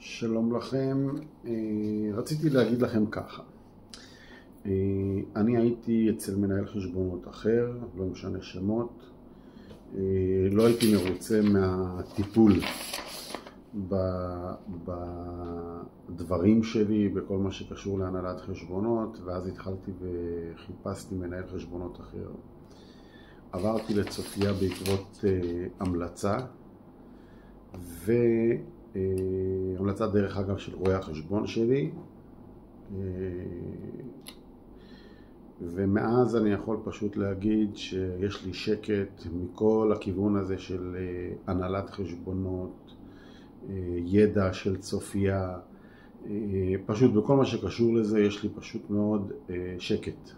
שלום לכם, רציתי להגיד לכם ככה. אני הייתי אצל מנהל חשבונות אחר, לא משנה שמות. לא הייתי מרוצה מהטיפול בדברים שלי, בכל מה שקשור להנהלת חשבונות, ואז התחלתי וחיפשתי מנהל חשבונות אחר. עברתי לצופיה בעקבות המלצה, המלצה דרך אגב של רואה החשבון שלי, ומאז אני יכול פשוט להגיד שיש לי שקט מכל הכיוון הזה של הנהלת חשבונות, ידע של צופיה, פשוט בכל מה שקשור לזה יש לי פשוט מאוד שקט.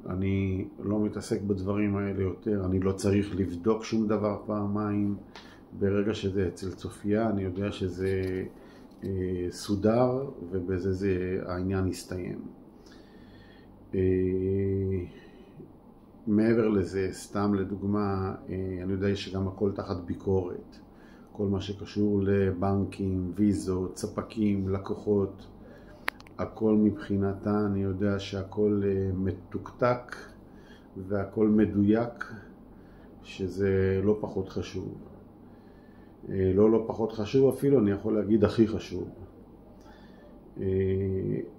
אני לא מתעסק בדברים האלה יותר, אני לא צריך לבדוק שום דבר פעמיים. ברגע שזה אצל צופיה אני יודע שזה סודר ובזה העניין יסתיים. מעבר לזה, סתם לדוגמה, אני יודע שגם הכל תחת ביקורת. כל מה שקשור לבנקים, ויזות, ספקים, לקוחות, הכל מבחינתה אני יודע שהכל מתוקתק והכל מדויק, שזה לא פחות חשוב. לא פחות חשוב אפילו, אני יכול להגיד הכי חשוב.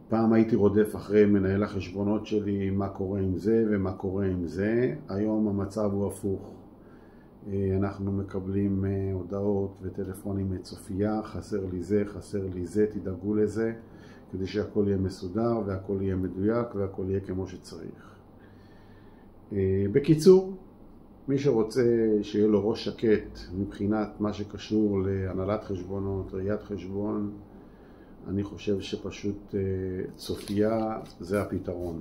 פעם הייתי רודף אחרי מנהל החשבונות שלי, מה קורה עם זה ומה קורה עם זה. היום המצב הוא הפוך. אנחנו מקבלים הודעות וטלפונים מצופיה, חסר לי זה, חסר לי זה, תדאגו לזה, כדי שהכל יהיה מסודר והכל יהיה מדויק והכל יהיה כמו שצריך. בקיצור, מי שרוצה שיהיה לו ראש שקט מבחינת מה שקשור להנהלת חשבונות, ראיית חשבון, אני חושב שפשוט צופיה זה הפתרון.